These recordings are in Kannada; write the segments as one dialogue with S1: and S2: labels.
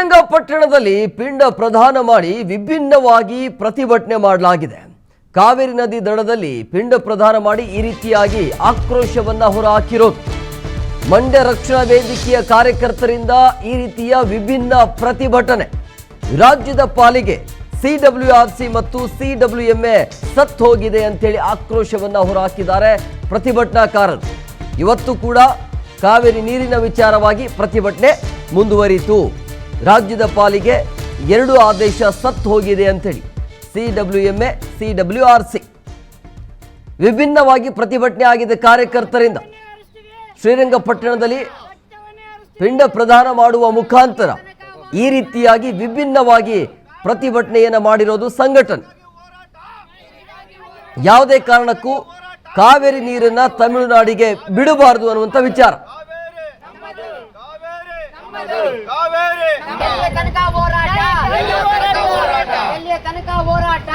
S1: ಶ್ರೀರಂಗಪಟ್ಟಣದಲ್ಲಿ ಪಿಂಡ ಪ್ರದಾನ ಮಾಡಿ ವಿಭಿನ್ನವಾಗಿ ಪ್ರತಿಭಟನೆ ಮಾಡಲಾಗಿದೆ. ಕಾವೇರಿ ನದಿ ದಡದಲ್ಲಿ ಪಿಂಡ ಪ್ರದಾನ ಮಾಡಿ ಈ ರೀತಿಯಾಗಿ ಆಕ್ರೋಶವನ್ನ ಹೊರಹಾಕಿರೋದು. ಮಂಡ್ಯ ರಕ್ಷಣಾ ವೇದಿಕೆಯ ಕಾರ್ಯಕರ್ತರಿಂದ ಈ ರೀತಿಯ ವಿಭಿನ್ನ ಪ್ರತಿಭಟನೆ. ರಾಜ್ಯದ ಪಾಲಿಗೆ ಸಿಡಬ್ಲ್ಯೂಆರ್ಸಿ ಮತ್ತು ಸಿಡಬ್ಲ್ಯೂಎಂಎ ಸತ್ತು ಹೋಗಿದೆ ಅಂತೇಳಿ ಆಕ್ರೋಶವನ್ನ ಹೊರಹಾಕಿದ್ದಾರೆ ಪ್ರತಿಭಟನಾಕಾರರು. ಇವತ್ತು ಕೂಡ ಕಾವೇರಿ ನೀರಿನ ವಿಚಾರವಾಗಿ ಪ್ರತಿಭಟನೆ ಮುಂದುವರಿಯಿತು. ರಾಜ್ಯದ ಪಾಲಿಗೆ 2 ಆದೇಶ ಸತ್ತು ಹೋಗಿದೆ ಅಂತೇಳಿ ಸಿಡಬ್ಲ್ಯೂಎಂಎ ಸಿಡಬ್ಲ್ಯೂಆರ್ಸಿ ವಿಭಿನ್ನವಾಗಿ ಪ್ರತಿಭಟನೆ ಆಗಿದೆ ಕಾರ್ಯಕರ್ತರಿಂದ. ಶ್ರೀರಂಗಪಟ್ಟಣದಲ್ಲಿ ಪಿಂಡ ಪ್ರದಾನ ಮಾಡುವ ಮುಖಾಂತರ ಈ ರೀತಿಯಾಗಿ ವಿಭಿನ್ನವಾಗಿ ಪ್ರತಿಭಟನೆಯನ್ನು ಮಾಡಿರೋದು ಸಂಘಟನೆ. ಯಾವುದೇ ಕಾರಣಕ್ಕೂ ಕಾವೇರಿ ನೀರನ್ನ ತಮಿಳುನಾಡಿಗೆ ಬಿಡಬಾರದು ಅನ್ನುವಂಥ ವಿಚಾರ.
S2: ಹೋರಾಟ ಎಲ್ಲಿಯ ತನಕ ಹೋರಾಟ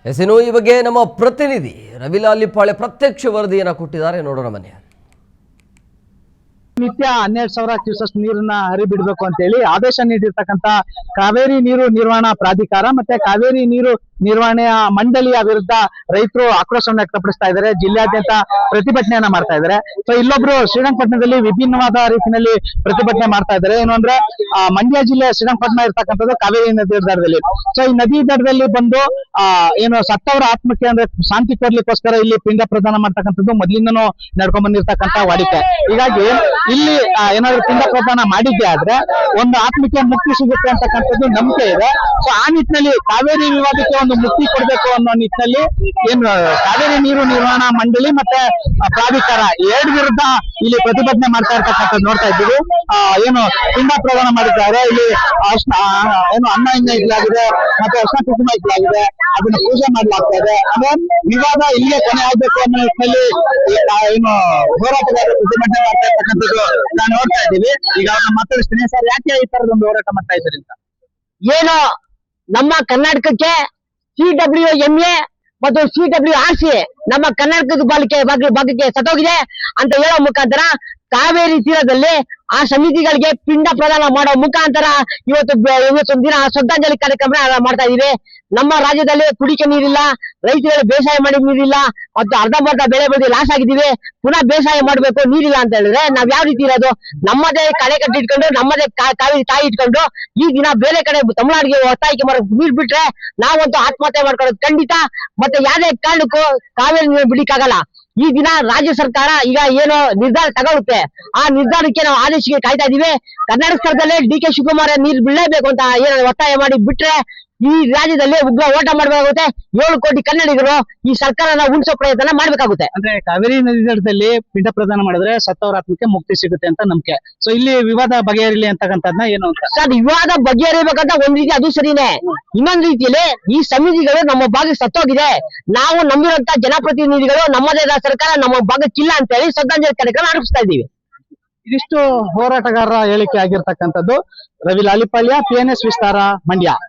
S1: ಎಸಿನು ಈ ಬಗ್ಗೆ ನಮ್ಮ ಪ್ರತಿನಿಧಿ ರವಿಲಾಲ್ ಲಿಪ್ಪಾಳೆ ಪ್ರತ್ಯಕ್ಷ ವರದಿಯನ್ನು ಕೊಟ್ಟಿದ್ದಾರೆ, ನೋಡೋಣ ಮನೆ.
S3: ನಿತ್ಯ 12,000 ಕ್ಯೂಸೆಸ್ ನೀರನ್ನ ಹರಿಬಿಡ್ಬೇಕು ಅಂತ ಹೇಳಿ ಆದೇಶ ನೀಡಿರ್ತಕ್ಕಂತ ಕಾವೇರಿ ನೀರು ನಿರ್ವಹಣಾ ಪ್ರಾಧಿಕಾರ ಮತ್ತೆ ಕಾವೇರಿ ನೀರು ನಿರ್ವಹಣೆಯ ಮಂಡಳಿಯ ವಿರುದ್ಧ ರೈತರು ಆಕ್ರೋಶವನ್ನು ವ್ಯಕ್ತಪಡಿಸ್ತಾ ಇದ್ದಾರೆ. ಜಿಲ್ಲೆಯಾದ್ಯಂತ ಪ್ರತಿಭಟನೆಯನ್ನ ಮಾಡ್ತಾ ಇದ್ದಾರೆ. ಸೊ ಇಲ್ಲೊಬ್ರು ಶ್ರೀರಂಗಪಟ್ಟಣದಲ್ಲಿ ವಿಭಿನ್ನವಾದ ರೀತಿಯಲ್ಲಿ ಪ್ರತಿಭಟನೆ ಮಾಡ್ತಾ ಇದ್ದಾರೆ. ಏನು ಅಂದ್ರೆ ಮಂಡ್ಯ ಜಿಲ್ಲೆ ಶ್ರೀರಂಗಪಟ್ಟಣ ಇರ್ತಕ್ಕಂಥದ್ದು ಕಾವೇರಿ ನದಿ ದಡದಲ್ಲಿ. ಸೊ ಈ ನದಿ ದಡದಲ್ಲಿ ಬಂದು ಏನು ಸತ್ತವರ ಆತ್ಮಕ್ಕೆ ಅಂದ್ರೆ ಶಾಂತಿ ಕೊಡ್ಲಿಕ್ಕೋಸ್ಕರ ಇಲ್ಲಿ ಪಿಂಡ ಪ್ರದಾನ ಮಾಡ್ತಕ್ಕಂಥದ್ದು ಮೊದಲಿಂದನೂ ನಡ್ಕೊಂಡ್ ಬಂದಿರ್ತಕ್ಕಂಥ ವಾಡಿಕೆ. ಹೀಗಾಗಿ ಇಲ್ಲಿ ಏನಾದ್ರು ಪಿಂಡ ಪ್ರದಾನ ಮಾಡಿದ್ದೆ ಆದ್ರೆ ಒಂದು ಆತ್ಮಕ್ಕೆ ಮುಕ್ತಿ ಸಿಗುತ್ತೆ ಅಂತಕ್ಕಂಥದ್ದು ನಂಬಿಕೆ ಇದೆ. ಸೊ ಆ ನಿಟ್ಟಿನಲ್ಲಿ ಕಾವೇರಿ ವಿವಾದಕ್ಕೆ ಒಂದು ಮುಕ್ತಿ ಕೊಡ್ಬೇಕು ಅನ್ನೋ ನಿಟ್ಟಿನಲ್ಲಿ ಏನು ಕಾವೇರಿ ನೀರು ನಿರ್ವಹಣಾ ಮಂಡಳಿ ಮತ್ತೆ ಪ್ರಾಧಿಕಾರ 2 ವಿರುದ್ಧ ಇಲ್ಲಿ ಪ್ರತಿಭಟನೆ ಮಾಡ್ತಾ ಇರ್ತಕ್ಕಂಥದ್ದು ನೋಡ್ತಾ ಇದ್ದೀವಿ. ಏನು ಪಿಂಡ ಪ್ರದಾನ ಮಾಡಿದ್ದಾರೆ. ಇಲ್ಲಿ ಏನು ಅನ್ನ ಇಡ್ಲಾಗಿದೆ ಮತ್ತೆ ಅರ್ಶನ ಕುಂಕುಮ ಇಡ್ಲಾಗಿದೆ, ಅದನ್ನ ಪೂಜೆ ಮಾಡ್ಲಾಗ್ತಾ ಇದೆ. ಅಂದ್ರೆ ವಿವಾದ ಇಲ್ಲಿಗೆ ಕೊನೆ ಆಗ್ಬೇಕು ಅನ್ನೋ ನಿಟ್ಟಿನಲ್ಲಿ ಏನು ಹೋರಾಟಗಾರರು ಪ್ರತಿಭಟನೆ ಮಾಡ್ತಾ ಇರ್ತಕ್ಕಂಥದ್ದು ನಾವು ನೋಡ್ತಾ ಇದ್ದೀವಿ. ಈಗ ಮಾತಾಡಿಸ್ತೀನಿ ಸರ್, ಯಾಕೆ ಈ ತರದೊಂದು ಹೋರಾಟ ಮಾಡ್ತಾ ಇದ್ದೀರಿ ಅಂತ?
S2: ಏನು ನಮ್ಮ ಕರ್ನಾಟಕಕ್ಕೆ ಸಿಡಬ್ಲ್ಯೂಎಂಎ ಮತ್ತು ಸಿಡಬ್ಲ್ಯೂಆರ್ಸಿ ನಮ್ಮ ಕರ್ನಾಟಕದ ಭಾಗಕ್ಕೆ ಸತ್ತೋಗಿದೆ ಅಂತ ಹೇಳೋ ಮುಖಾಂತರ ಕಾವೇರಿ ತೀರದಲ್ಲಿ ಆ ಸಮಿತಿಗಳಿಗೆ ಪಿಂಡ ಪ್ರದಾನ ಮಾಡೋ ಮುಖಾಂತರ ಇವತ್ತೊಂದು ದಿನ ಶ್ರದ್ಧಾಂಜಲಿ ಕಾರ್ಯಕ್ರಮ ಮಾಡ್ತಾ ಇದೀವಿ. ನಮ್ಮ ರಾಜ್ಯದಲ್ಲಿ ಕುಡಿಕೆ ನೀರಿಲ್ಲ, ರೈತರಿಗೆ ಬೇಸಾಯ ಮಾಡಿ ನೀರಿಲ್ಲ, ಮತ್ತು ಅರ್ಧಂಬರ್ಧ ಬೆಳೆ ಬೆಳೆದು ಲಾಸ್ ಆಗಿದ್ದೀವಿ. ಪುನಃ ಬೇಸಾಯ ಮಾಡ್ಬೇಕು, ನೀರಿಲ್ಲ ಅಂತ ಹೇಳಿದ್ರೆ ನಾವ್ ಯಾವ ರೀತಿ ಇರೋದು? ನಮ್ಮದೇ ಕಡೆ ಕಟ್ಟಿ ಇಟ್ಕೊಂಡು ನಮ್ಮದೇ ಕಾವೇರಿ ತಾಯಿ ಇಟ್ಕೊಂಡು ಈ ದಿನ ಬೇರೆ ಕಡೆ ತಮಿಳುನಾಡಿಗೆ ಒತ್ತಾಯಿಕೆ ಮಾಡೋದು ನೀರ್ ಬಿಟ್ರೆ ನಾವಂತೂ ಆತ್ಮಹತ್ಯೆ ಮಾಡ್ಕೊಳ್ಳೋದು ಖಂಡಿತ. ಮತ್ತೆ ಯಾವುದೇ ಕಾರಣಕ್ಕೂ ಕಾವೇರಿ ನೀರು ಬಿಡಿಕ್ಕಾಗಲ್ಲ. ಈ ದಿನ ರಾಜ್ಯ ಸರ್ಕಾರ ಈಗ ಏನು ನಿರ್ಧಾರ ತಗೊಳುತ್ತೆ ಆ ನಿರ್ಧಾರಕ್ಕೆ ನಾವು ಆದೇಶಕ್ಕೆ ಕಾಯ್ತಾ ಇದೀವಿ. ಕರ್ನಾಟಕ ಸರ್ಕಾರದಲ್ಲೇ DK ಶಿವಕುಮಾರ್ ನೀರು ಬಿಡಲೇಬೇಕು ಅಂತ ಏನು ಒತ್ತಾಯ ಮಾಡಿ ಬಿಟ್ರೆ ಈ ರಾಜ್ಯದಲ್ಲಿ ಉಗ್ರ ಹೋರಾಟ ಮಾಡಬೇಕಾಗುತ್ತೆ. 7 ಕೋಟಿ ಕನ್ನಡಿಗರು ಈ ಸರ್ಕಾರನ ಉಳಿಸೋ ಪ್ರಯತ್ನ ಮಾಡ್ಬೇಕಾಗುತ್ತೆ.
S3: ಅಂದ್ರೆ ಕಾವೇರಿ ನದಿ ದಡದಲ್ಲಿ ಪಿಂಡ ಪ್ರದಾನ ಮಾಡಿದ್ರೆ ಸತ್ತವರ ಆತ್ಮಕ್ಕೆ ಮುಕ್ತಿ ಸಿಗುತ್ತೆ ಅಂತ ನಂಬಿಕೆ. ಸೊ ಇಲ್ಲಿ ವಿವಾದ ಬಗೆಹರಿಲಿ ಅಂತಕ್ಕಂಥದ್ನ ಏನು ಅಂತ
S2: ಸರ್, ವಿವಾದ ಬಗೆಹರಿಬೇಕಂತ ಒಂದ್ ರೀತಿ ಅದು ಸರಿನೇ. ಇನ್ನೊಂದು ರೀತಿಯಲ್ಲಿ ಈ ಸಮಿತಿಗಳು ನಮ್ಮ ಭಾಗಕ್ಕೆ ಸತ್ತೋಗಿದೆ. ನಾವು ನಂಬಿರುವಂತ ಜನಪ್ರತಿನಿಧಿಗಳು ನಮ್ಮದೇ ಸರ್ಕಾರ ನಮ್ಮ ಭಾಗಕ್ಕಿಲ್ಲ ಅಂತ ಹೇಳಿ ಶ್ರದ್ಧಾಂಜಲಿ ಕಾರ್ಯಕ್ರಮ ನಡೆಸ್ತಾ ಇದೀವಿ.
S3: ಇದಿಷ್ಟು ಹೋರಾಟಗಾರರ ಹೇಳಿಕೆ ಆಗಿರ್ತಕ್ಕಂಥದ್ದು. ರವಿ ಲಾಲಿಪಾಳ್ಯ, PNS ವಿಸ್ತಾರ, ಮಂಡ್ಯ.